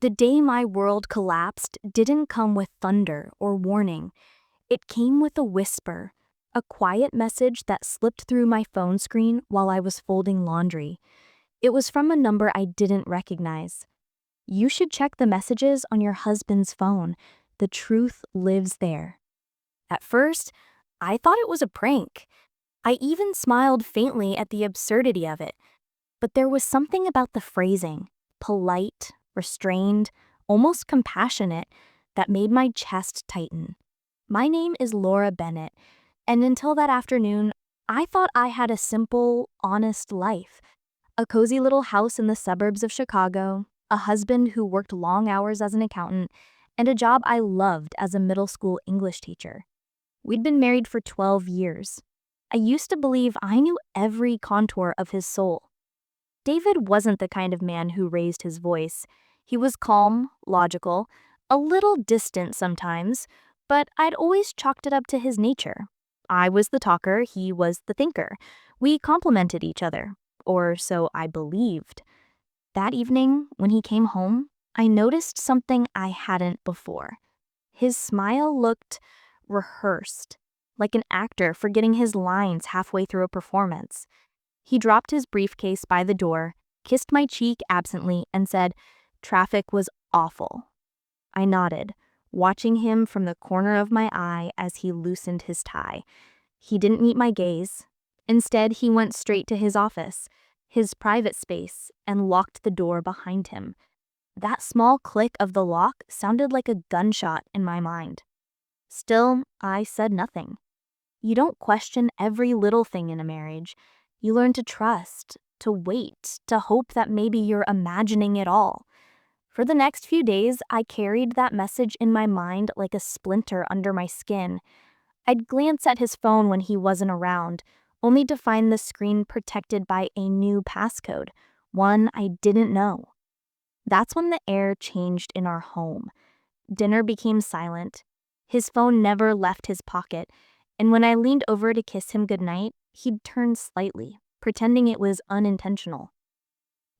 The day my world collapsed didn't come with thunder or warning. It came with a whisper, a quiet message that slipped through my phone screen while I was folding laundry. It was from a number I didn't recognize. You should check the messages on your husband's phone. The truth lives there. At first, I thought it was a prank. I even smiled faintly at the absurdity of it. But there was something about the phrasing, polite, restrained, almost compassionate, that made my chest tighten. My name is Laura Bennett, and until that afternoon, I thought I had a simple, honest life. A cozy little house in the suburbs of Chicago, a husband who worked long hours as an accountant, and a job I loved as a middle school English teacher. We'd been married for 12 years. I used to believe I knew every contour of his soul. David wasn't the kind of man who raised his voice. He was calm, logical, a little distant sometimes, but I'd always chalked it up to his nature. I was the talker, he was the thinker. We complemented each other, or so I believed. That evening, when he came home, I noticed something I hadn't before. His smile looked rehearsed, like an actor forgetting his lines halfway through a performance. He dropped his briefcase by the door, kissed my cheek absently, and said, "Traffic was awful." I nodded, watching him from the corner of my eye as he loosened his tie. He didn't meet my gaze. Instead, he went straight to his office, his private space, and locked the door behind him. That small click of the lock sounded like a gunshot in my mind. Still, I said nothing. You don't question every little thing in a marriage. You learn to trust, to wait, to hope that maybe you're imagining it all. For the next few days, I carried that message in my mind like a splinter under my skin. I'd glance at his phone when he wasn't around, only to find the screen protected by a new passcode, one I didn't know. That's when the air changed in our home. Dinner became silent. His phone never left his pocket, and when I leaned over to kiss him goodnight, he'd turn slightly, pretending it was unintentional.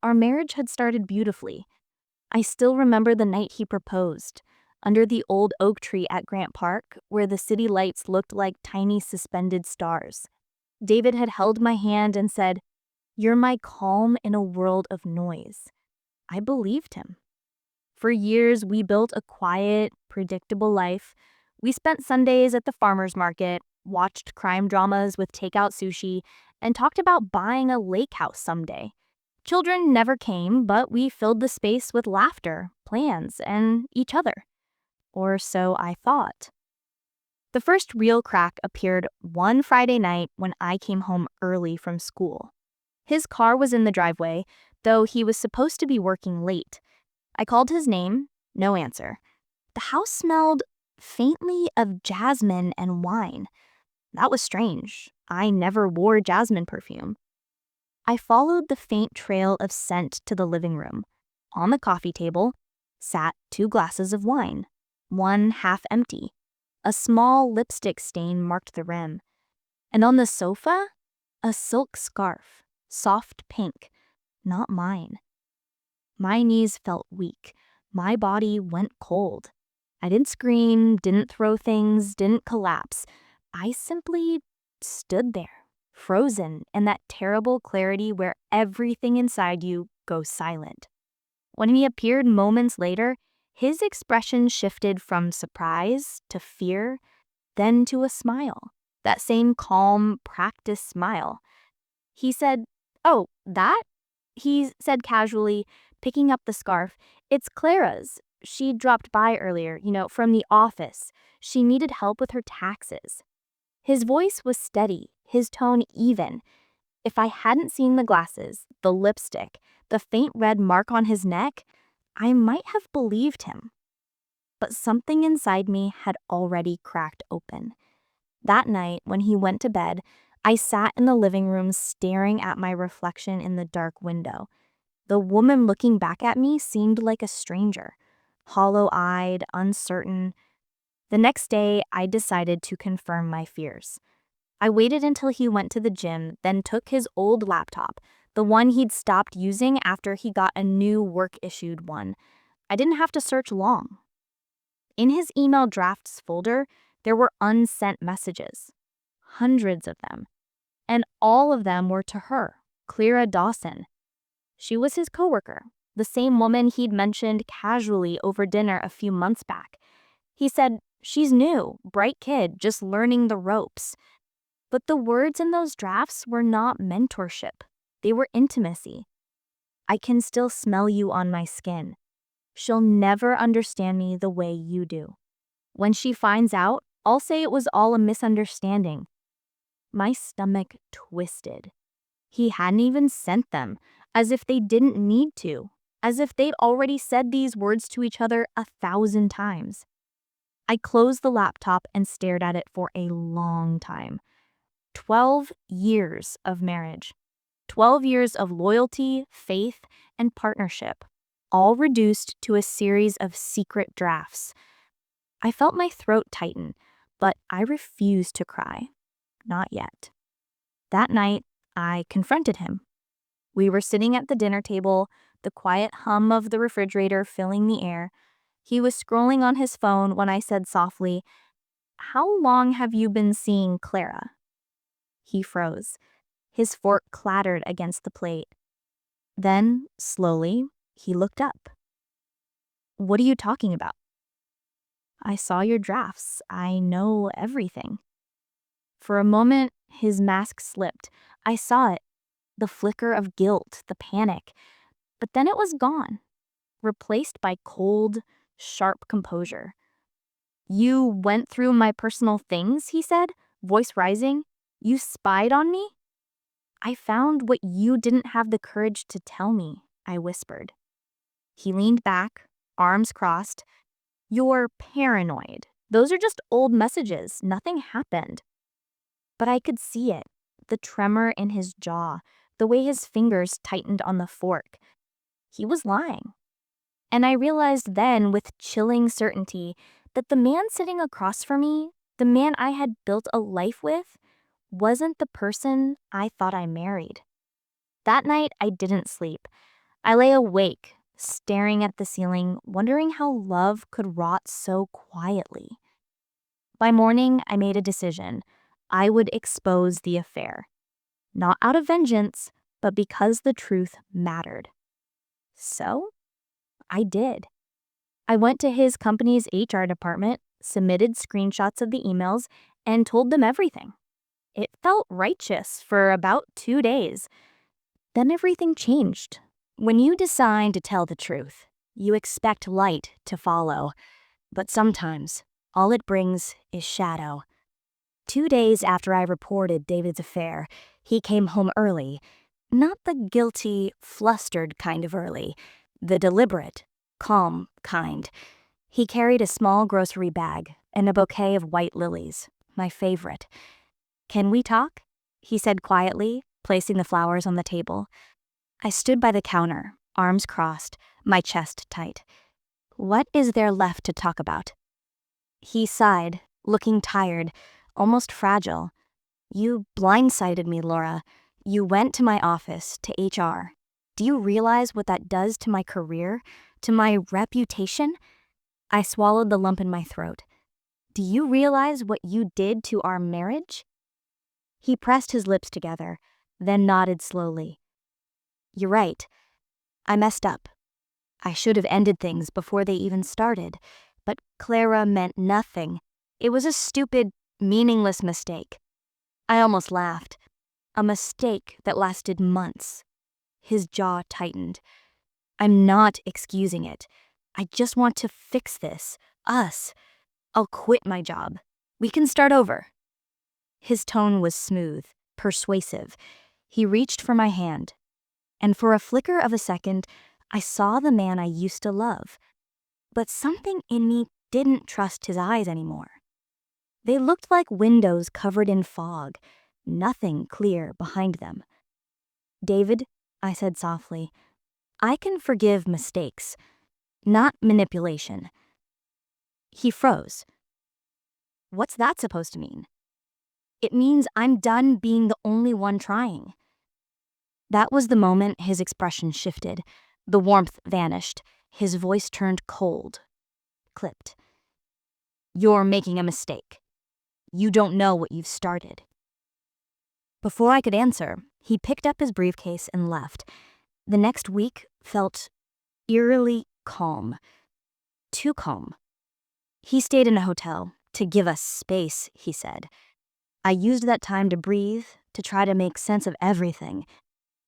Our marriage had started beautifully. I still remember the night he proposed, under the old oak tree at Grant Park, where the city lights looked like tiny suspended stars. David had held my hand and said, "You're my calm in a world of noise." I believed him. For years, we built a quiet, predictable life. We spent Sundays at the farmer's market, watched crime dramas with takeout sushi, and talked about buying a lake house someday. Children never came, but we filled the space with laughter, plans, and each other. Or so I thought. The first real crack appeared one Friday night when I came home early from school. His car was in the driveway, though he was supposed to be working late. I called his name, no answer. The house smelled faintly of jasmine and wine. That was strange. I never wore jasmine perfume. I followed the faint trail of scent to the living room. On the coffee table sat 2 glasses of wine, one half empty. A small lipstick stain marked the rim. And on the sofa, a silk scarf, soft pink, not mine. My knees felt weak. My body went cold. I didn't scream, didn't throw things, didn't collapse. I simply stood there, frozen in that terrible clarity where everything inside you goes silent. When he appeared moments later, his expression shifted from surprise to fear, then to a smile. That same calm, practiced smile. He said, "Oh, that?" He said casually, picking up the scarf. "It's Clara's. She dropped by earlier, from the office. She needed help with her taxes." His voice was steady, his tone even. If I hadn't seen the glasses, the lipstick, the faint red mark on his neck, I might have believed him. But something inside me had already cracked open. That night, when he went to bed, I sat in the living room staring at my reflection in the dark window. The woman looking back at me seemed like a stranger, hollow-eyed, uncertain. The next day, I decided to confirm my fears. I waited until he went to the gym, then took his old laptop, the one he'd stopped using after he got a new work-issued one. I didn't have to search long. In his email drafts folder, there were unsent messages, hundreds of them, and all of them were to her, Clara Dawson. She was his coworker, the same woman he'd mentioned casually over dinner a few months back. He said, "She's new, bright kid, just learning the ropes." But the words in those drafts were not mentorship. They were intimacy. "I can still smell you on my skin. She'll never understand me the way you do. When she finds out, I'll say it was all a misunderstanding." My stomach twisted. He hadn't even sent them, as if they didn't need to, as if they'd already said these words to each other 1,000 times. I closed the laptop and stared at it for a long time. 12 years of marriage. 12 years of loyalty, faith, and partnership, all reduced to a series of secret drafts. I felt my throat tighten, but I refused to cry. Not yet. That night, I confronted him. We were sitting at the dinner table, the quiet hum of the refrigerator filling the air. He was scrolling on his phone when I said softly, "How long have you been seeing Clara?" He froze. His fork clattered against the plate. Then, slowly, he looked up. "What are you talking about?" "I saw your drafts. I know everything." For a moment, his mask slipped. I saw it. The flicker of guilt, the panic. But then it was gone, replaced by cold, sharp composure. "You went through my personal things," he said, voice rising. "You spied on me?" "I found what you didn't have the courage to tell me," I whispered. He leaned back, arms crossed. "You're paranoid. Those are just old messages. Nothing happened." But I could see it, the tremor in his jaw, the way his fingers tightened on the fork. He was lying. And I realized then with chilling certainty that the man sitting across from me, the man I had built a life with, wasn't the person I thought I married. That night, I didn't sleep. I lay awake, staring at the ceiling, wondering how love could rot so quietly. By morning, I made a decision. I would expose the affair. Not out of vengeance, but because the truth mattered. So, I did. I went to his company's HR department, submitted screenshots of the emails, and told them everything. It felt righteous for about 2 days. Then everything changed. When you decide to tell the truth, you expect light to follow. But sometimes, all it brings is shadow. 2 days after I reported David's affair, he came home early. Not the guilty, flustered kind of early, the deliberate, calm kind. He carried a small grocery bag and a bouquet of white lilies, my favorite. "Can we talk?" he said quietly, placing the flowers on the table. I stood by the counter, arms crossed, my chest tight. "What is there left to talk about?" He sighed, looking tired, almost fragile. "You blindsided me, Laura. You went to my office, to HR. Do you realize what that does to my career, to my reputation?" I swallowed the lump in my throat. "Do you realize what you did to our marriage?" He pressed his lips together, then nodded slowly. "You're right. I messed up. I should have ended things before they even started. But Clara meant nothing. It was a stupid, meaningless mistake." I almost laughed. A mistake that lasted months. His jaw tightened. "I'm not excusing it. I just want to fix this. Us. I'll quit my job. We can start over." His tone was smooth, persuasive. He reached for my hand. And for a flicker of a second, I saw the man I used to love. But something in me didn't trust his eyes anymore. They looked like windows covered in fog, nothing clear behind them. "David," I said softly, "I can forgive mistakes, not manipulation." He froze. "What's that supposed to mean?" "It means I'm done being the only one trying." That was the moment his expression shifted. The warmth vanished. His voice turned cold, clipped. "You're making a mistake. You don't know what you've started." Before I could answer, he picked up his briefcase and left. The next week felt eerily calm. Too calm. He stayed in a hotel to give us space, he said. I used that time to breathe, to try to make sense of everything.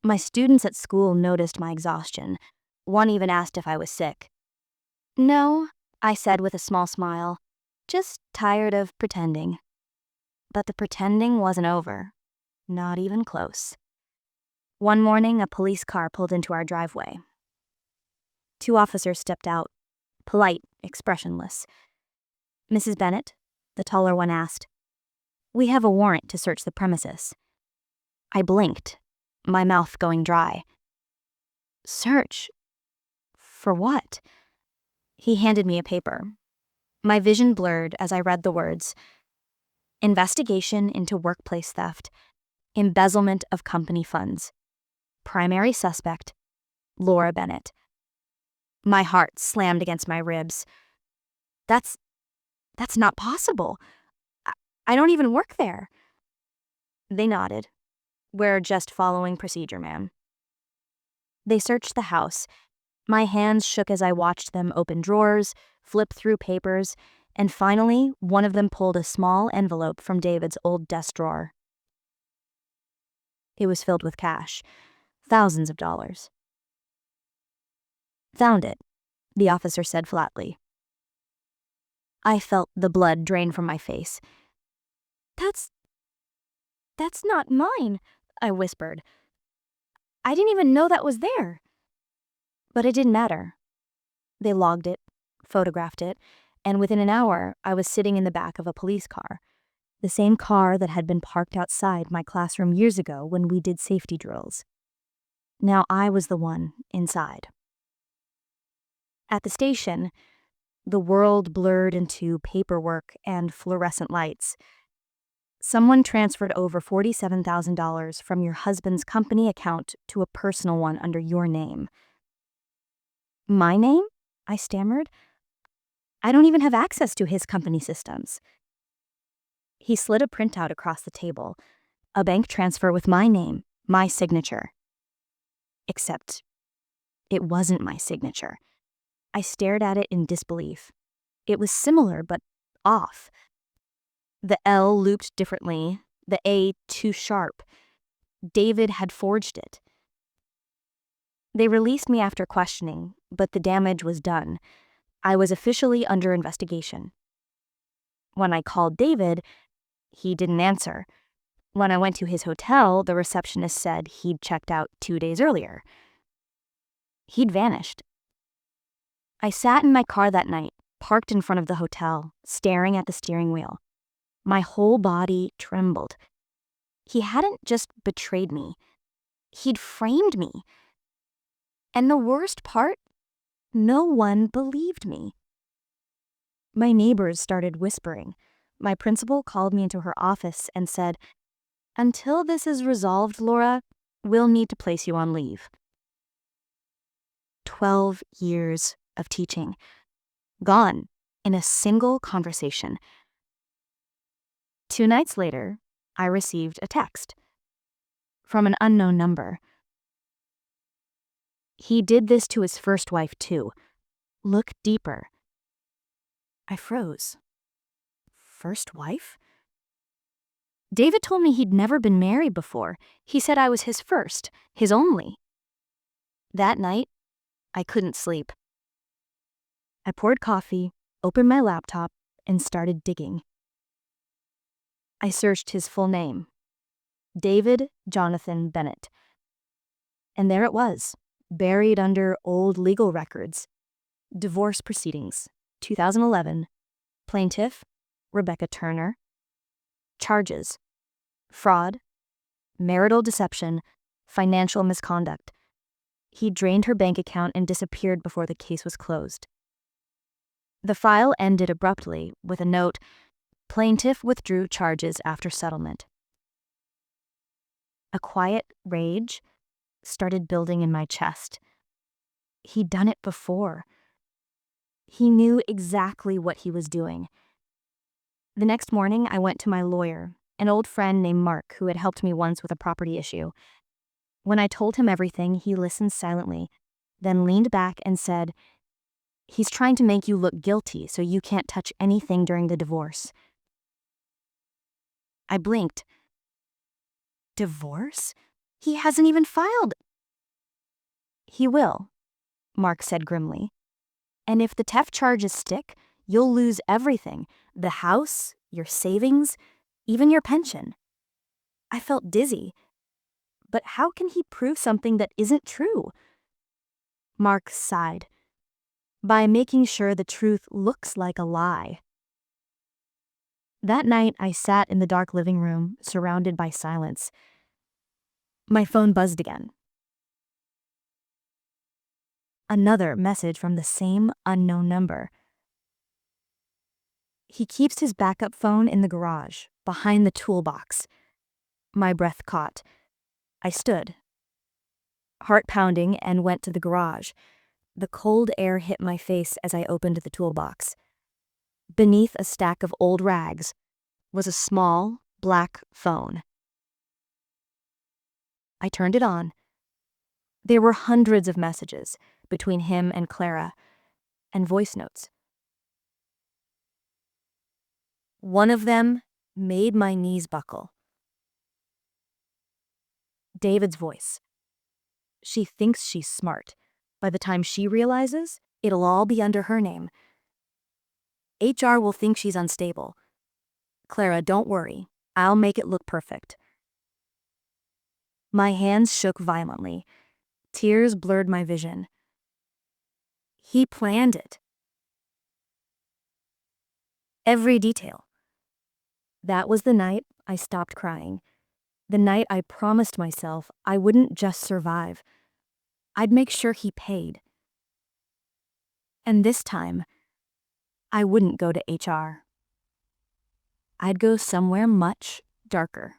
My students at school noticed my exhaustion. One even asked if I was sick. "No," I said with a small smile. "Just tired of pretending." But the pretending wasn't over. Not even close. One morning, a police car pulled into our driveway. Two officers stepped out, polite, expressionless. "Mrs. Bennett?" the taller one asked. "We have a warrant to search the premises." I blinked, my mouth going dry. "Search? For what?" He handed me a paper. My vision blurred as I read the words: "Investigation into workplace theft, embezzlement of company funds. Primary suspect, Laura Bennett." My heart slammed against my ribs. That's not possible. I don't even work there." They nodded. "We're just following procedure, ma'am." They searched the house. My hands shook as I watched them open drawers, flip through papers, and finally, one of them pulled a small envelope from David's old desk drawer. It was filled with cash, thousands of dollars. "Found it," the officer said flatly. I felt the blood drain from my face. That's not mine," I whispered. "I didn't even know that was there." But it didn't matter. They logged it, photographed it, and within an hour, I was sitting in the back of a police car, the same car that had been parked outside my classroom years ago when we did safety drills. Now I was the one inside. At the station, the world blurred into paperwork and fluorescent lights. "Someone transferred over $47,000 from your husband's company account to a personal one under your name." "My name?" I stammered. "I don't even have access to his company systems." He slid a printout across the table, a bank transfer with my name, my signature. Except it wasn't my signature. I stared at it in disbelief. It was similar, but off. The L looped differently, the A too sharp. David had forged it. They released me after questioning, but the damage was done. I was officially under investigation. When I called David, he didn't answer. When I went to his hotel, the receptionist said he'd checked out 2 days earlier. He'd vanished. I sat in my car that night, parked in front of the hotel, staring at the steering wheel. My whole body trembled. He hadn't just betrayed me. He'd framed me. And the worst part, no one believed me. My neighbors started whispering. My principal called me into her office and said, "Until this is resolved, Laura, we'll need to place you on leave." 12 years of teaching, gone in a single conversation. 2 nights later, I received a text from an unknown number. "He did this to his first wife, too. Look deeper." I froze. First wife? David told me he'd never been married before. He said I was his first, his only. That night, I couldn't sleep. I poured coffee, opened my laptop, and started digging. I searched his full name, David Jonathan Bennett. And there it was, buried under old legal records. Divorce proceedings, 2011. Plaintiff, Rebecca Turner. Charges: fraud, marital deception, financial misconduct. He drained her bank account and disappeared before the case was closed. The file ended abruptly with a note, "Plaintiff withdrew charges after settlement." A quiet rage started building in my chest. He'd done it before. He knew exactly what he was doing. The next morning, I went to my lawyer, an old friend named Mark who had helped me once with a property issue. When I told him everything, he listened silently, then leaned back and said, "He's trying to make you look guilty so you can't touch anything during the divorce." I blinked. Divorce? He hasn't even filed. He will, Mark said grimly. And if the theft charges stick, you'll lose everything: the house, your savings, even your pension. I felt dizzy. But how can he prove something that isn't true? Mark sighed. By making sure the truth looks like a lie. That night, I sat in the dark living room, surrounded by silence. My phone buzzed again. Another message from the same unknown number. He keeps his backup phone in the garage, behind the toolbox. My breath caught. I stood, heart pounding, and went to the garage. The cold air hit my face as I opened the toolbox. Beneath a stack of old rags was a small, black phone. I turned it on. There were hundreds of messages between him and Clara, and voice notes. One of them made my knees buckle. David's voice. She thinks she's smart. By the time she realizes, it'll all be under her name. HR will think she's unstable. Clara, don't worry. I'll make it look perfect. My hands shook violently. Tears blurred my vision. He planned it. Every detail. That was the night I stopped crying. The night I promised myself I wouldn't just survive. I'd make sure he paid. And this time, I wouldn't go to HR. I'd go somewhere much darker.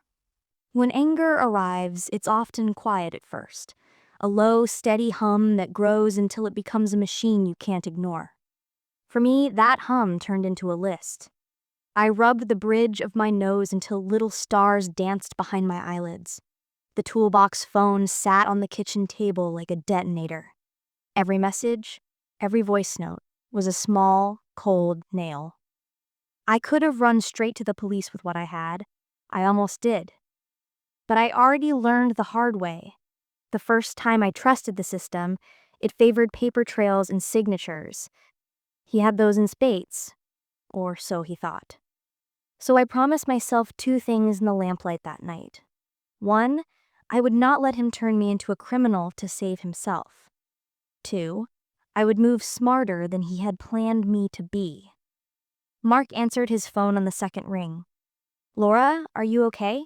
When anger arrives, it's often quiet at first. A low, steady hum that grows until it becomes a machine you can't ignore. For me, that hum turned into a list. I rubbed the bridge of my nose until little stars danced behind my eyelids. The toolbox phone sat on the kitchen table like a detonator. Every message, every voice note was a small, cold nail. I could have run straight to the police with what I had. I almost did. But I already learned the hard way. The first time I trusted the system, it favored paper trails and signatures. He had those in spades, or so he thought. So I promised myself two things in the lamplight that night. One, I would not let him turn me into a criminal to save himself. Two, I would move smarter than he had planned me to be. Mark answered his phone on the second ring. Laura, are you okay?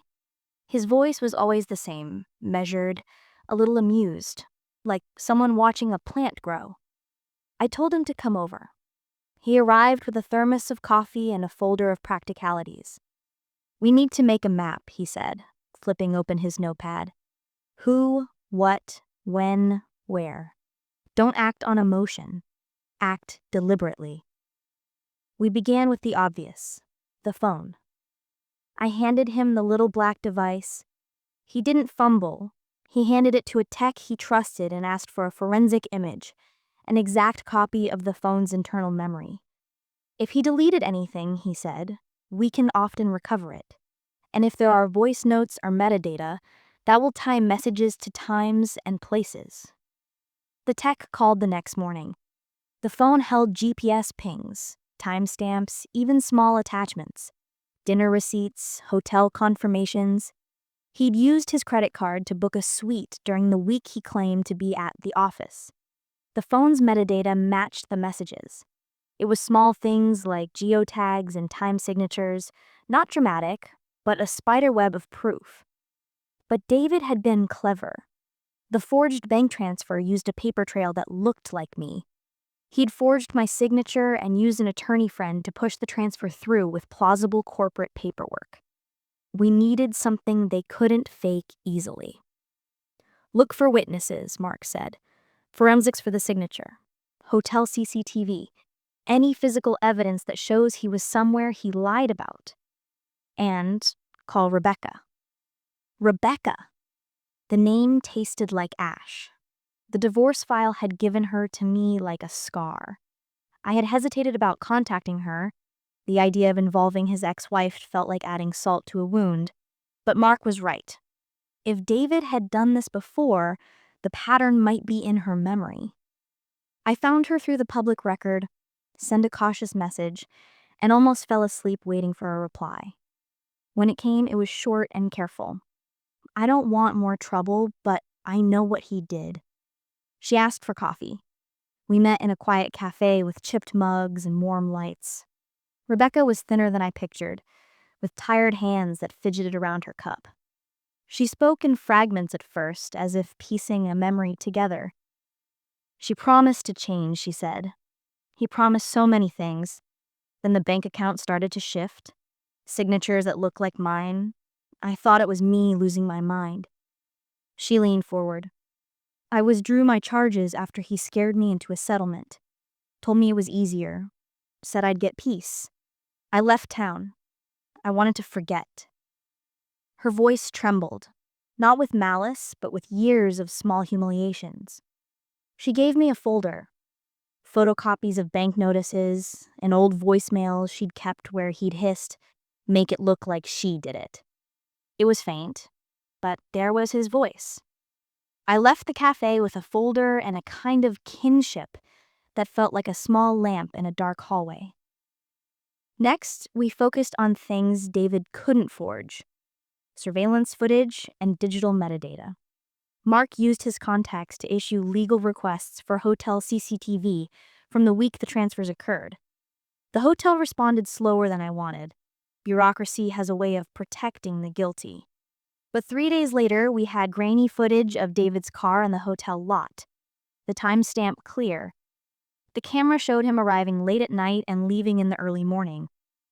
His voice was always the same, measured, a little amused, like someone watching a plant grow. I told him to come over. He arrived with a thermos of coffee and a folder of practicalities. We need to make a map, he said, flipping open his notepad. Who, what, when, where. Don't act on emotion. Act deliberately. We began with the obvious, the phone. I handed him the little black device. He didn't fumble. He handed it to a tech he trusted and asked for a forensic image, an exact copy of the phone's internal memory. If he deleted anything, he said, we can often recover it. And if there are voice notes or metadata, that will tie messages to times and places. The tech called the next morning. The phone held GPS pings, timestamps, even small attachments, dinner receipts, hotel confirmations. He'd used his credit card to book a suite during the week he claimed to be at the office. The phone's metadata matched the messages. It was small things like geotags and time signatures, not dramatic, but a spiderweb of proof. But David had been clever. The forged bank transfer used a paper trail that looked like me. He'd forged my signature and used an attorney friend to push the transfer through with plausible corporate paperwork. We needed something they couldn't fake easily. Look for witnesses, Mark said. Forensics for the signature. Hotel CCTV. any physical evidence that shows he was somewhere he lied about, and call Rebecca. Rebecca. The name tasted like ash. The divorce file had given her to me like a scar. I had hesitated about contacting her. The idea of involving his ex-wife felt like adding salt to a wound. But Mark was right. If David had done this before, the pattern might be in her memory. I found her through the public record, sent a cautious message, and almost fell asleep waiting for a reply. When it came, it was short and careful. I don't want more trouble, but I know what he did. She asked for coffee. We met in a quiet cafe with chipped mugs and warm lights. Rebecca was thinner than I pictured, with tired hands that fidgeted around her cup. She spoke in fragments at first, as if piecing a memory together. She promised to change, she said. He promised so many things. Then the bank account started to shift. Signatures that looked like mine. I thought it was me losing my mind. She leaned forward. I withdrew my charges after he scared me into a settlement. Told me it was easier. Said I'd get peace. I left town. I wanted to forget. Her voice trembled, not with malice, but with years of small humiliations. She gave me a folder. Photocopies of bank notices, and old voicemails she'd kept where he'd hissed, "Make it look like she did it." It was faint, but there was his voice. I left the cafe with a folder and a kind of kinship that felt like a small lamp in a dark hallway. Next, we focused on things David couldn't forge: surveillance footage and digital metadata. Mark used his contacts to issue legal requests for hotel CCTV from the week the transfers occurred. The hotel responded slower than I wanted. Bureaucracy has a way of protecting the guilty. But 3 days later, we had grainy footage of David's car in the hotel lot. The timestamp clear. The camera showed him arriving late at night and leaving in the early morning,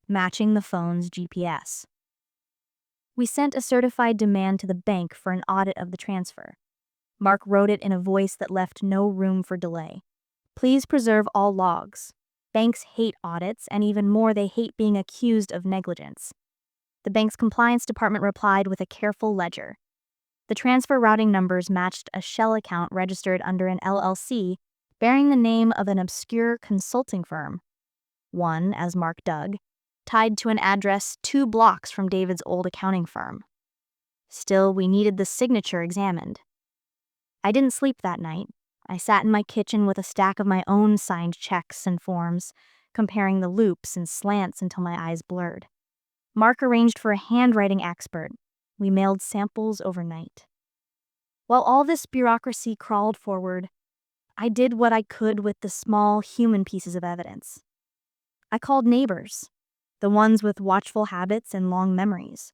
matching the phone's GPS. We sent a certified demand to the bank for an audit of the transfer. Mark wrote it in a voice that left no room for delay. Please preserve all logs. Banks hate audits, and even more, they hate being accused of negligence. The bank's compliance department replied with a careful ledger. The transfer routing numbers matched a shell account registered under an LLC bearing the name of an obscure consulting firm. One, as Mark dug, tied to an address 2 blocks from David's old accounting firm. Still, we needed the signature examined. I didn't sleep that night. I sat in my kitchen with a stack of my own signed checks and forms, comparing the loops and slants until my eyes blurred. Mark arranged for a handwriting expert. We mailed samples overnight. While all this bureaucracy crawled forward, I did what I could with the small human pieces of evidence. I called neighbors, the ones with watchful habits and long memories.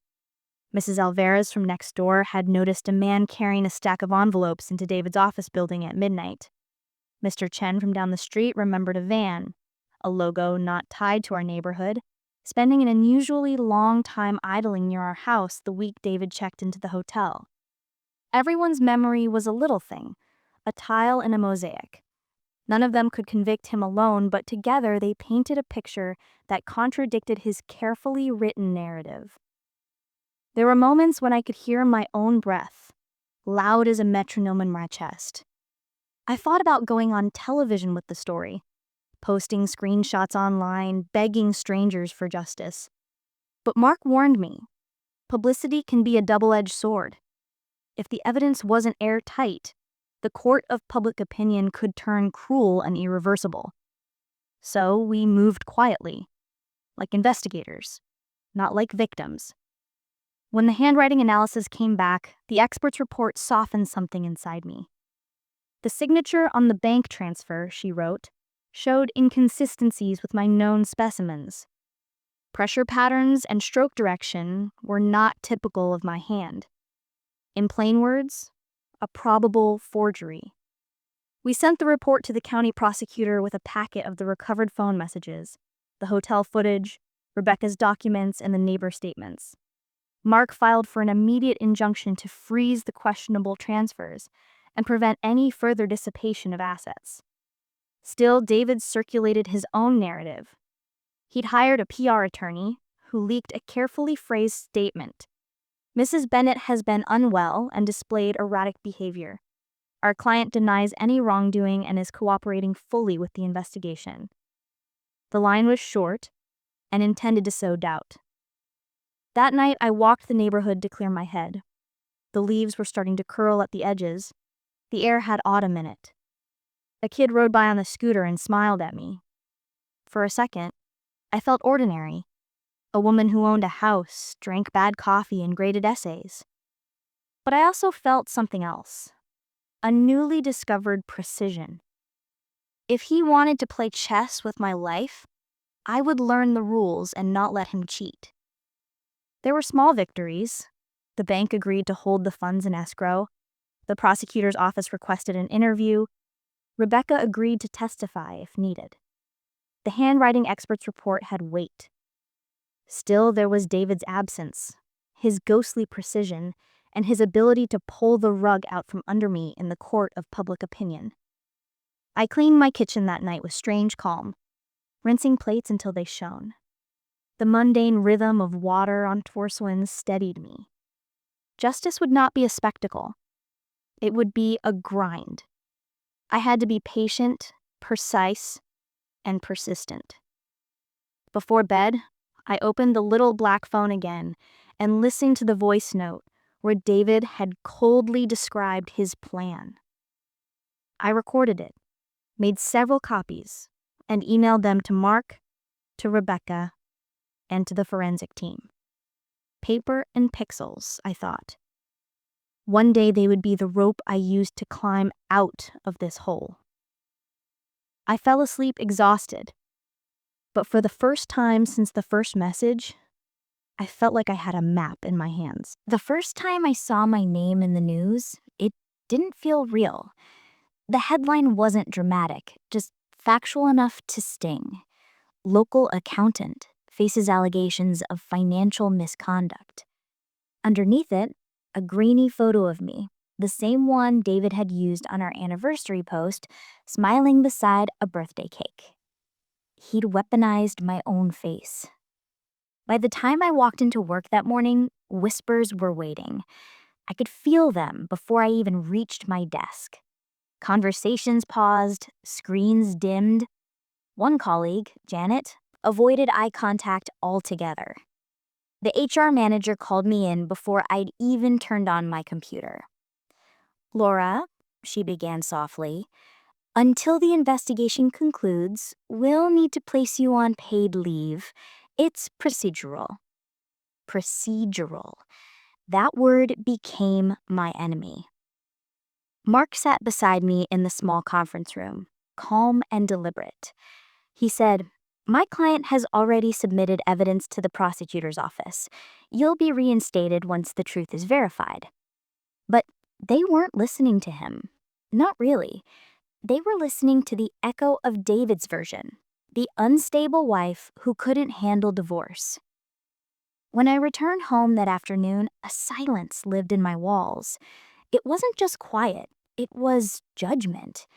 Mrs. Alvarez from next door had noticed a man carrying a stack of envelopes into David's office building at midnight. Mr. Chen from down the street remembered a van, a logo not tied to our neighborhood, spending an unusually long time idling near our house the week David checked into the hotel. Everyone's memory was a little thing, a tile in a mosaic. None of them could convict him alone, but together they painted a picture that contradicted his carefully written narrative. There were moments when I could hear my own breath, loud as a metronome in my chest. I thought about going on television with the story, posting screenshots online, begging strangers for justice. But Mark warned me, publicity can be a double-edged sword. If the evidence wasn't airtight, the court of public opinion could turn cruel and irreversible. So we moved quietly, like investigators, not like victims. When the handwriting analysis came back, the expert's report softened something inside me. The signature on the bank transfer, she wrote, showed inconsistencies with my known specimens. Pressure patterns and stroke direction were not typical of my hand. In plain words, a probable forgery. We sent the report to the county prosecutor with a packet of the recovered phone messages, the hotel footage, Rebecca's documents, and the neighbor statements. Mark filed for an immediate injunction to freeze the questionable transfers and prevent any further dissipation of assets. Still, David circulated his own narrative. He'd hired a PR attorney who leaked a carefully phrased statement. Mrs. Bennett has been unwell and displayed erratic behavior. Our client denies any wrongdoing and is cooperating fully with the investigation. The line was short and intended to sow doubt. That night, I walked the neighborhood to clear my head. The leaves were starting to curl at the edges. The air had autumn in it. A kid rode by on a scooter and smiled at me. For a second, I felt ordinary. A woman who owned a house, drank bad coffee, and graded essays. But I also felt something else. A newly discovered precision. If he wanted to play chess with my life, I would learn the rules and not let him cheat. There were small victories. The bank agreed to hold the funds in escrow. The prosecutor's office requested an interview. Rebecca agreed to testify if needed. The handwriting expert's report had weight. Still, there was David's absence, his ghostly precision, and his ability to pull the rug out from under me in the court of public opinion. I cleaned my kitchen that night with strange calm, rinsing plates until they shone. The mundane rhythm of water on porcelain steadied me. Justice would not be a spectacle. It would be a grind. I had to be patient, precise, and persistent. Before bed, I opened the little black phone again and listened to the voice note where David had coldly described his plan. I recorded it, made several copies, and emailed them to Mark, to Rebecca, and to the forensic team. Paper and pixels, I thought. One day they would be the rope I used to climb out of this hole. I fell asleep exhausted, but for the first time since the first message, I felt like I had a map in my hands. The first time I saw my name in the news, it didn't feel real. The headline wasn't dramatic, just factual enough to sting. Local accountant faces allegations of financial misconduct. Underneath it, a grainy photo of me, the same one David had used on our anniversary post, smiling beside a birthday cake. He'd weaponized my own face. By the time I walked into work that morning, whispers were waiting. I could feel them before I even reached my desk. Conversations paused, screens dimmed. One colleague, Janet, avoided eye contact altogether. The HR manager called me in before I'd even turned on my computer. "Laura," she began softly, "until the investigation concludes, we'll need to place you on paid leave. It's procedural." Procedural. That word became my enemy. Mark sat beside me in the small conference room, calm and deliberate. He said, "My client has already submitted evidence to the prosecutor's office. You'll be reinstated once the truth is verified." But they weren't listening to him. Not really. They were listening to the echo of David's version, the unstable wife who couldn't handle divorce. When I returned home that afternoon, a silence lived in my walls. It wasn't just quiet, it was judgment.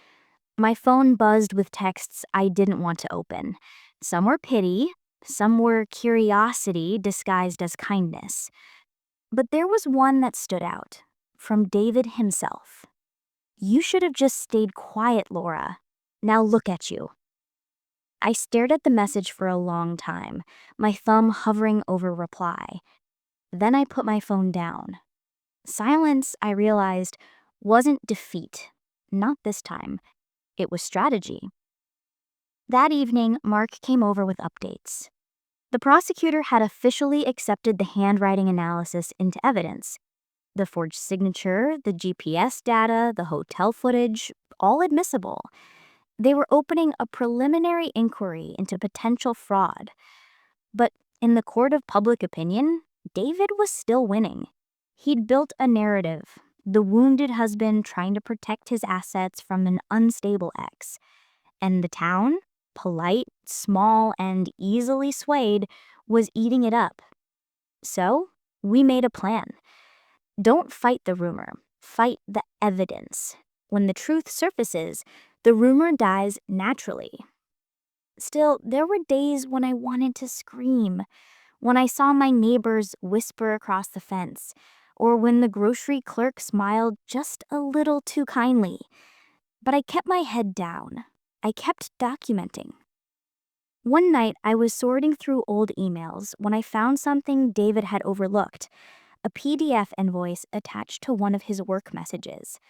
My phone buzzed with texts I didn't want to open. Some were pity, some were curiosity disguised as kindness. But there was one that stood out, from David himself. "You should have just stayed quiet, Laura. Now look at you." I stared at the message for a long time, my thumb hovering over reply. Then I put my phone down. Silence, I realized, wasn't defeat. Not this time. It was strategy. That evening, Mark came over with updates. The prosecutor had officially accepted the handwriting analysis into evidence. The forged signature, the GPS data, the hotel footage, all admissible. They were opening a preliminary inquiry into potential fraud. But in the court of public opinion, David was still winning. He'd built a narrative, the wounded husband trying to protect his assets from an unstable ex. And the town, polite, small, and easily swayed, was eating it up. So, we made a plan. Don't fight the rumor, fight the evidence. When the truth surfaces, The rumor dies naturally. Still, there were days when I wanted to scream, when I saw my neighbors whisper across the fence, or when the grocery clerk smiled just a little too kindly. But I kept my head down. I kept documenting. One night, I was sorting through old emails when I found something David had overlooked, a PDF invoice attached to one of his work messages.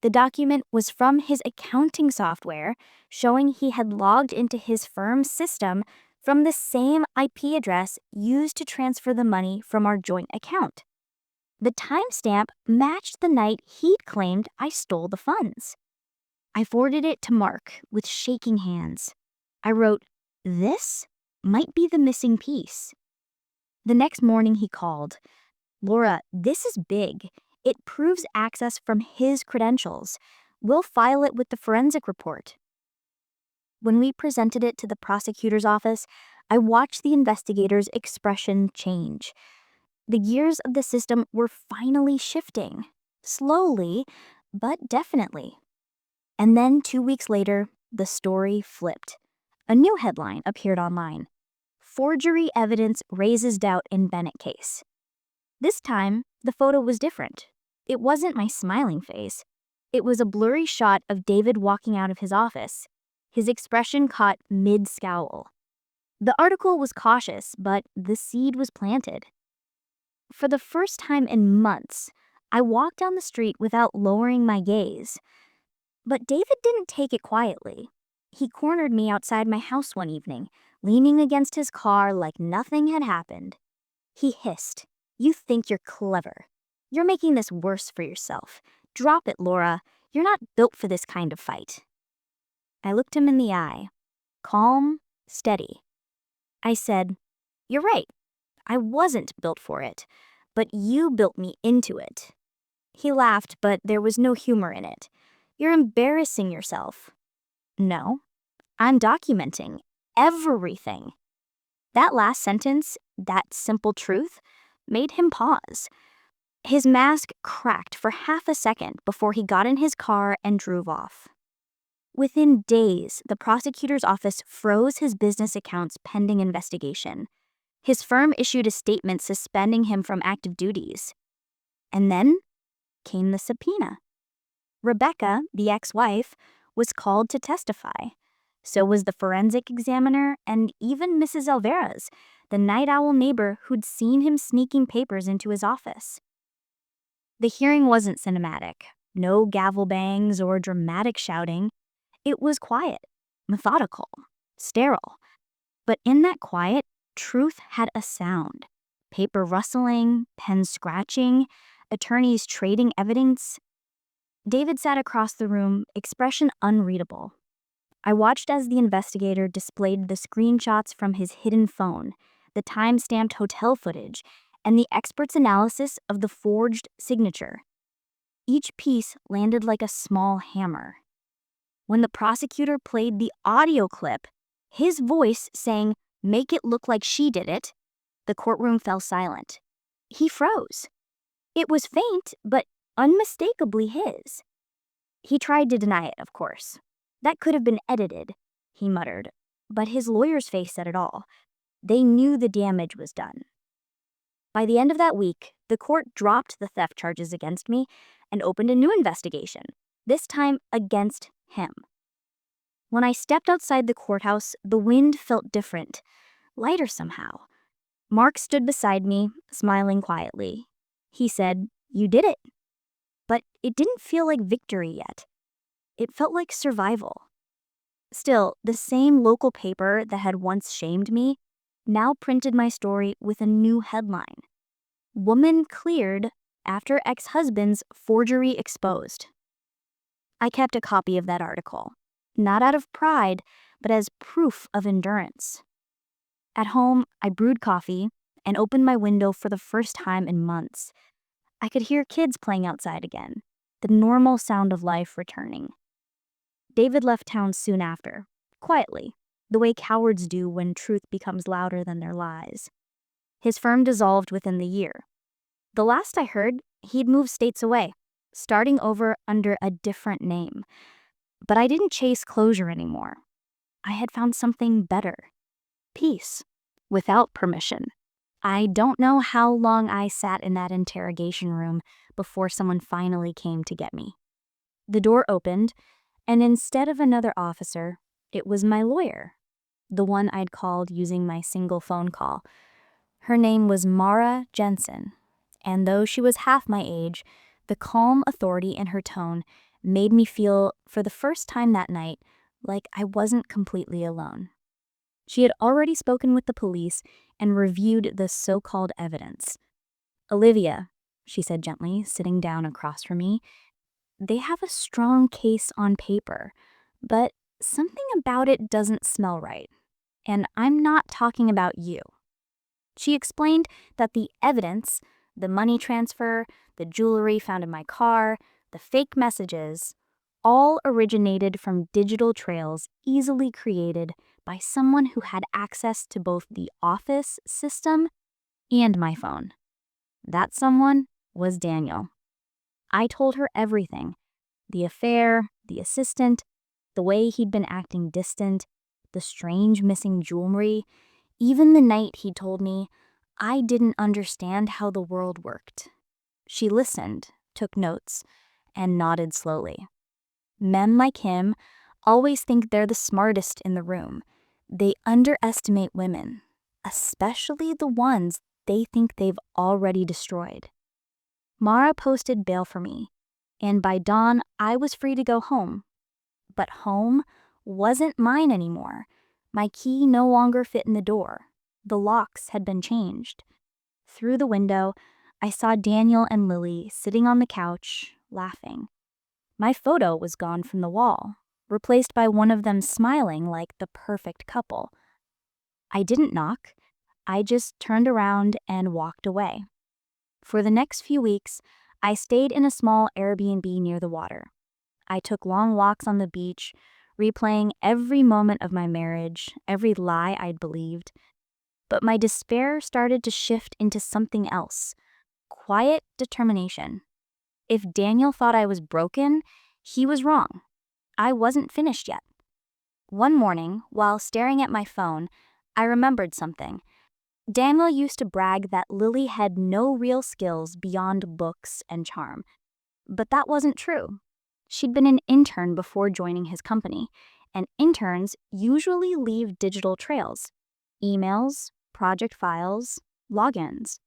The document was from his accounting software, showing he had logged into his firm's system from the same IP address used to transfer the money from our joint account. The timestamp matched the night he'd claimed I stole the funds. I forwarded it to Mark with shaking hands. I wrote, "This might be the missing piece." The next morning he called. "Laura, this is big. It proves access from his credentials. We'll file it with the forensic report." When we presented it to the prosecutor's office, I watched the investigator's expression change. The gears of the system were finally shifting. Slowly, but definitely. And then 2 weeks later, the story flipped. A new headline appeared online. "Forgery evidence raises doubt in Bennett case." This time, the photo was different. It wasn't my smiling face. It was a blurry shot of David walking out of his office, his expression caught mid-scowl. The article was cautious, but the seed was planted. For the first time in months, I walked down the street without lowering my gaze. But David didn't take it quietly. He cornered me outside my house one evening, leaning against his car like nothing had happened. He hissed, "You think you're clever. You're making this worse for yourself. Drop it, Laura. You're not built for this kind of fight." I looked him in the eye, calm, steady. I said, "You're right. I wasn't built for it, but you built me into it." He laughed, but there was no humor in it. "You're embarrassing yourself." "No, I'm documenting everything." That last sentence, that simple truth, made him pause. His mask cracked for half a second before he got in his car and drove off. Within days, the prosecutor's office froze his business accounts pending investigation. His firm issued a statement suspending him from active duties. And then came the subpoena. Rebecca, the ex-wife, was called to testify. So was the forensic examiner and even Mrs. Alvarez, the night owl neighbor who'd seen him sneaking papers into his office. The hearing wasn't cinematic. No gavel bangs or dramatic shouting. It was quiet, methodical, sterile. But in that quiet, truth had a sound. Paper rustling, pen scratching, attorneys trading evidence. David sat across the room, expression unreadable. I watched as the investigator displayed the screenshots from his hidden phone, the time-stamped hotel footage, and the expert's analysis of the forged signature. Each piece landed like a small hammer. When the prosecutor played the audio clip, his voice saying, "Make it look like she did it," the courtroom fell silent. He froze. It was faint, but unmistakably his. He tried to deny it, of course. "That could have been edited," he muttered, but his lawyer's face said it all. They knew the damage was done. By the end of that week, the court dropped the theft charges against me and opened a new investigation, this time against him. When I stepped outside the courthouse, the wind felt different, lighter somehow. Mark stood beside me, smiling quietly. He said, "You did it." But it didn't feel like victory yet. It felt like survival. Still, the same local paper that had once shamed me now printed my story with a new headline. "Woman cleared after ex-husband's forgery exposed." I kept a copy of that article, not out of pride, but as proof of endurance. At home, I brewed coffee and opened my window for the first time in months. I could hear kids playing outside again, the normal sound of life returning. David left town soon after, quietly, the way cowards do when truth becomes louder than their lies. His firm dissolved within the year. The last I heard, he'd moved states away, starting over under a different name. But I didn't chase closure anymore. I had found something better. Peace. Without permission. I don't know how long I sat in that interrogation room before someone finally came to get me. The door opened, and instead of another officer, it was my lawyer, the one I'd called using my single phone call. Her name was Mara Jensen, and though she was half my age, the calm authority in her tone made me feel, for the first time that night, like I wasn't completely alone. She had already spoken with the police and reviewed the so-called evidence. "Olivia," she said gently, sitting down across from me, "they have a strong case on paper, but something about it doesn't smell right. And I'm not talking about you." She explained that the evidence, the money transfer, the jewelry found in my car, the fake messages, all originated from digital trails easily created by someone who had access to both the office system and my phone. That someone was Daniel. I told her everything: the affair, the assistant, the way he'd been acting distant, the strange missing jewelry, even the night he told me I didn't understand how the world worked. She listened, took notes, and nodded slowly. Men like him always think they're the smartest in the room. They underestimate women, especially the ones they think they've already destroyed. Mara posted bail for me, and by dawn, I was free to go home. But home wasn't mine anymore. My key no longer fit in the door. The locks had been changed. Through the window, I saw Daniel and Lily sitting on the couch, laughing. My photo was gone from the wall, replaced by one of them smiling like the perfect couple. I didn't knock. I just turned around and walked away. For the next few weeks, I stayed in a small Airbnb near the water. I took long walks on the beach, replaying every moment of my marriage, every lie I'd believed. But my despair started to shift into something else: quiet determination. If Daniel thought I was broken, he was wrong. I wasn't finished yet. One morning, while staring at my phone, I remembered something. Daniel used to brag that Lily had no real skills beyond books and charm. But that wasn't true. She'd been an intern before joining his company, and interns usually leave digital trails: emails, project files, logins.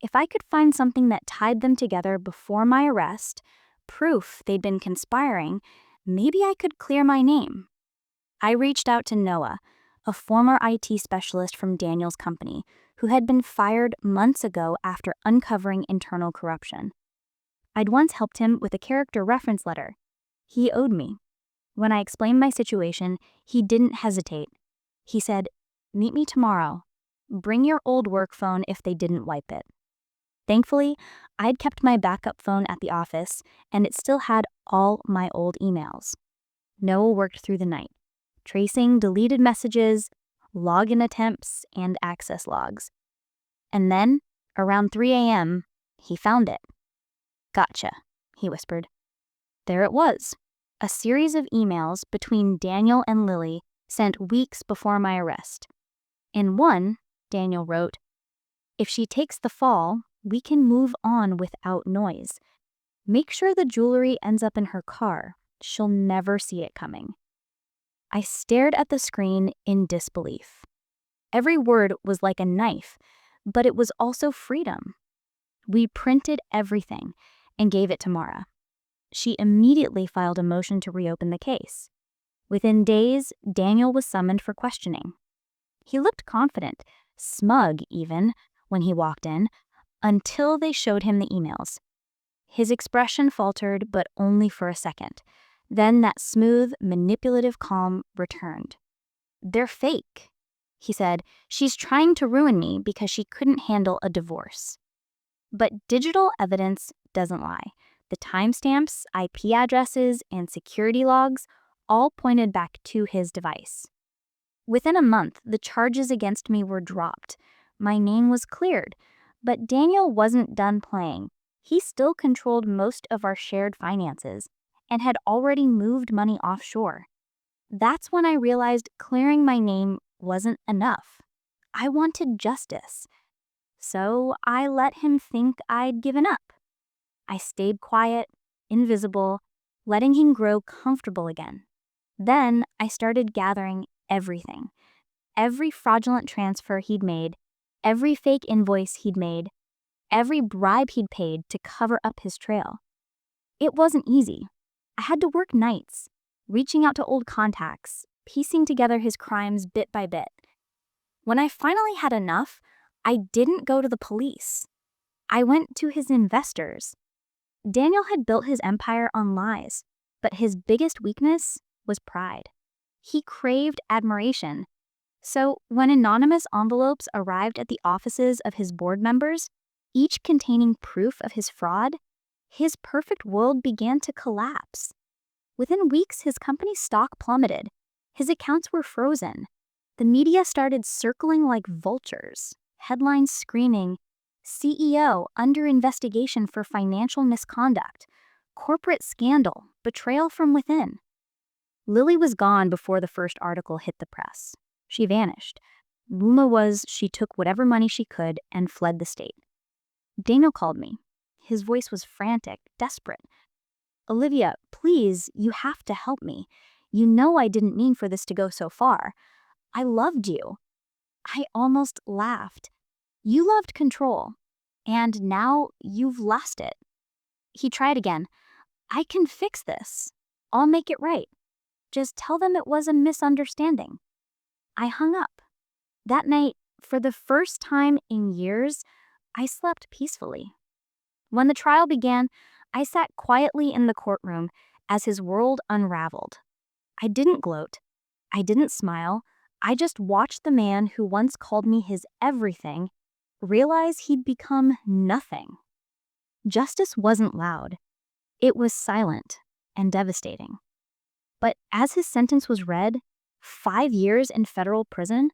If I could find something that tied them together before my arrest, proof they'd been conspiring, maybe I could clear my name. I reached out to Noah, a former IT specialist from Daniel's company, who had been fired months ago after uncovering internal corruption. I'd once helped him with a character reference letter. He owed me. When I explained my situation, he didn't hesitate. He said, "Meet me tomorrow. Bring your old work phone if they didn't wipe it." Thankfully, I'd kept my backup phone at the office, and it still had all my old emails. Noah worked through the night, tracing deleted messages, login attempts, and access logs. And then, around 3 a.m., he found it. "Gotcha," he whispered. There it was, a series of emails between Daniel and Lily sent weeks before my arrest. In one, Daniel wrote, "If she takes the fall, we can move on without noise. Make sure the jewelry ends up in her car. She'll never see it coming." I stared at the screen in disbelief. Every word was like a knife, but it was also freedom. We printed everything and gave it to Mara. She immediately filed a motion to reopen the case. Within days, Daniel was summoned for questioning. He looked confident, smug even, when he walked in, until they showed him the emails. His expression faltered, but only for a second. Then that smooth, manipulative calm returned. "They're fake," he said. "She's trying to ruin me because she couldn't handle a divorce." But digital evidence doesn't lie. The timestamps, IP addresses, and security logs all pointed back to his device. Within a month, the charges against me were dropped. My name was cleared. But Daniel wasn't done playing. He still controlled most of our shared finances, and had already moved money offshore. That's when I realized clearing my name wasn't enough. I wanted justice. So I let him think I'd given up. I stayed quiet, invisible, letting him grow comfortable again. Then I started gathering everything. Every fraudulent transfer he'd made, every fake invoice he'd made, every bribe he'd paid to cover up his trail. It wasn't easy. I had to work nights, reaching out to old contacts, piecing together his crimes bit by bit. When I finally had enough, I didn't go to the police. I went to his investors. Daniel had built his empire on lies, but his biggest weakness was pride. He craved admiration. So when anonymous envelopes arrived at the offices of his board members, each containing proof of his fraud, his perfect world began to collapse. Within weeks, his company's stock plummeted. His accounts were frozen. The media started circling like vultures, headlines screaming, CEO under investigation for financial misconduct, corporate scandal, betrayal from within. Lily was gone before the first article hit the press. She vanished. Rumor was she took whatever money she could and fled the state. Daniel called me. His voice was frantic, desperate. Olivia, please, you have to help me. You know I didn't mean for this to go so far. I loved you. I almost laughed. You loved control, and now you've lost it. He tried again. I can fix this. I'll make it right. Just tell them it was a misunderstanding. I hung up. That night, for the first time in years, I slept peacefully. When the trial began, I sat quietly in the courtroom as his world unraveled. I didn't gloat. I didn't smile. I just watched the man who once called me his everything realize he'd become nothing. Justice wasn't loud. It was silent and devastating. But as his sentence was read, 5 years in federal prison,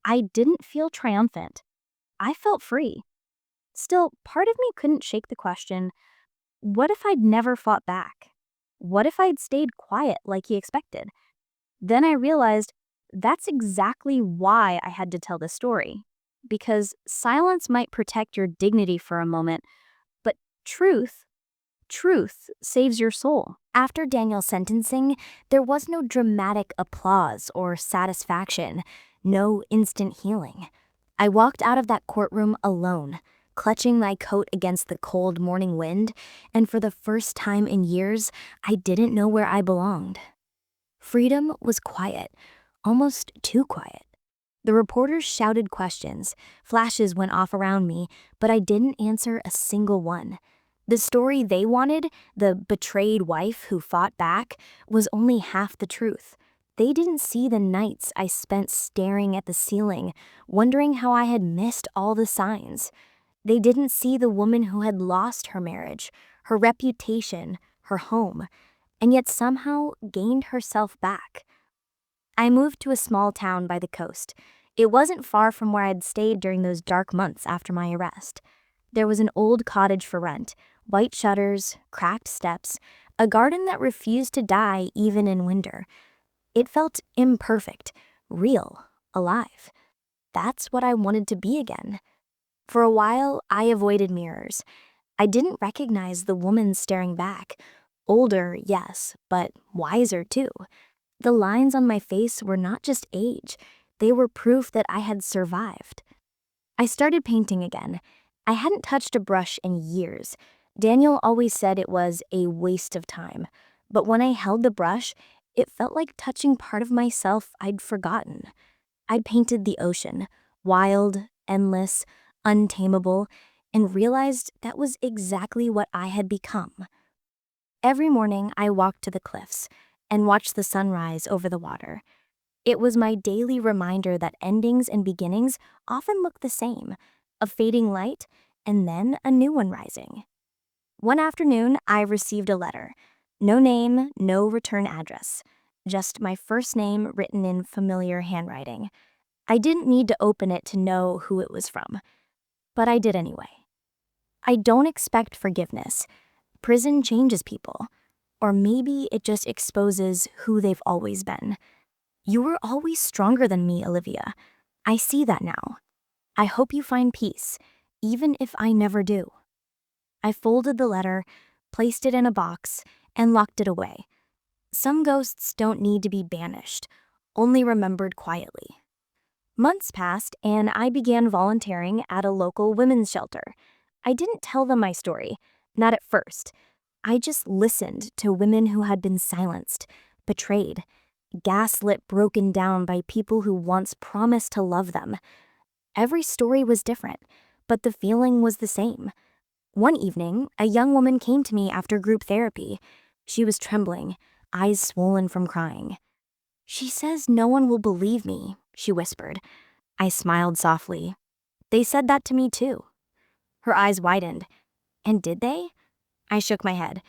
I didn't feel triumphant. I felt free. Still, part of me couldn't shake the question, what if I'd never fought back? What if I'd stayed quiet like he expected? Then I realized that's exactly why I had to tell this story. Because silence might protect your dignity for a moment, but truth saves your soul. After Daniel's sentencing, there was no dramatic applause or satisfaction, no instant healing. I walked out of that courtroom alone, clutching my coat against the cold morning wind, and for the first time in years, I didn't know where I belonged. Freedom was quiet, almost too quiet. The reporters shouted questions, flashes went off around me, but I didn't answer a single one. The story they wanted, the betrayed wife who fought back, was only half the truth. They didn't see the nights I spent staring at the ceiling, wondering how I had missed all the signs. They didn't see the woman who had lost her marriage, her reputation, her home, and yet somehow gained herself back. I moved to a small town by the coast. It wasn't far from where I'd stayed during those dark months after my arrest. There was an old cottage for rent, white shutters, cracked steps, a garden that refused to die even in winter. It felt imperfect, real, alive. That's what I wanted to be again. For a while, I avoided mirrors. I didn't recognize the woman staring back. Older, yes, but wiser too. The lines on my face were not just age. They were proof that I had survived. I started painting again. I hadn't touched a brush in years. Daniel always said it was a waste of time. But when I held the brush, it felt like touching part of myself I'd forgotten. I'd painted the ocean, wild, endless, untamable, and realized that was exactly what I had become. Every morning, I walked to the cliffs and watched the sunrise over the water. It was my daily reminder that endings and beginnings often look the same, a fading light and then a new one rising. One afternoon, I received a letter. No name, no return address, just my first name written in familiar handwriting. I didn't need to open it to know who it was from, but I did anyway. I don't expect forgiveness. Prison changes people. Or maybe it just exposes who they've always been. You were always stronger than me, Olivia. I see that now. I hope you find peace, even if I never do. I folded the letter, placed it in a box, and locked it away. Some ghosts don't need to be banished, only remembered quietly. Months passed, and I began volunteering at a local women's shelter. I didn't tell them my story, not at first. I just listened to women who had been silenced, betrayed, gaslit, broken down by people who once promised to love them. Every story was different, but the feeling was the same. One evening, a young woman came to me after group therapy. She was trembling, eyes swollen from crying. "She says no one will believe me," she whispered. I smiled softly. "They said that to me too." Her eyes widened. "And did they?" I shook my head.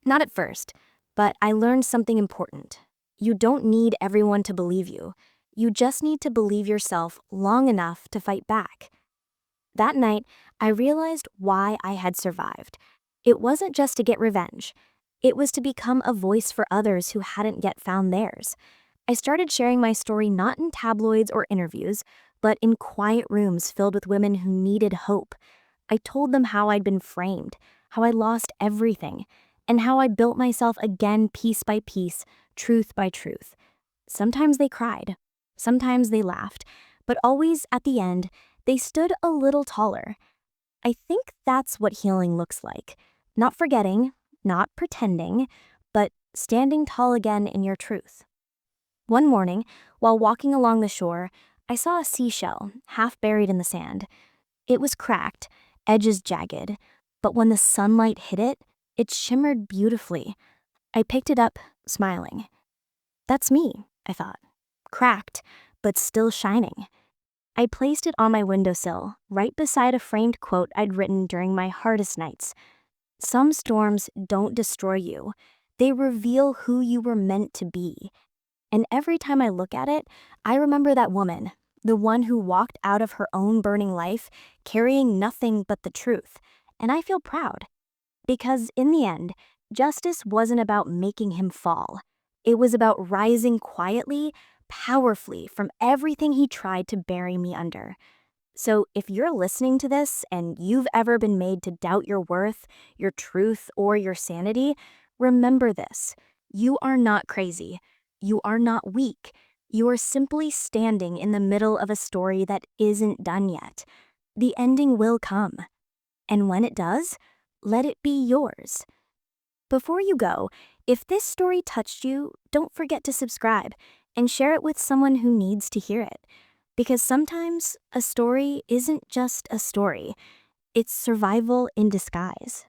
"Not at first, but I learned something important. You don't need everyone to believe you. You just need to believe yourself long enough to fight back." That night, I realized why I had survived. It wasn't just to get revenge. It was to become a voice for others who hadn't yet found theirs. I started sharing my story not in tabloids or interviews, but in quiet rooms filled with women who needed hope. I told them how I'd been framed, how I lost everything, and how I built myself again piece by piece, truth by truth. Sometimes they cried, sometimes they laughed, but always at the end, they stood a little taller. I think that's what healing looks like. Not forgetting, not pretending, but standing tall again in your truth. One morning, while walking along the shore, I saw a seashell half buried in the sand. It was cracked, edges jagged, but when the sunlight hit it, it shimmered beautifully. I picked it up, smiling. That's me, I thought. Cracked, but still shining. I placed it on my windowsill, right beside a framed quote I'd written during my hardest nights. Some storms don't destroy you. They reveal who you were meant to be. And every time I look at it, I remember that woman, the one who walked out of her own burning life, carrying nothing but the truth. And I feel proud. Because in the end, justice wasn't about making him fall. It was about rising quietly, powerfully from everything he tried to bury me under. So if you're listening to this and you've ever been made to doubt your worth, your truth, or your sanity, remember this. You are not crazy. You are not weak. You are simply standing in the middle of a story that isn't done yet. The ending will come. And when it does, let it be yours. Before you go, if this story touched you, don't forget to subscribe and share it with someone who needs to hear it. Because sometimes a story isn't just a story, it's survival in disguise.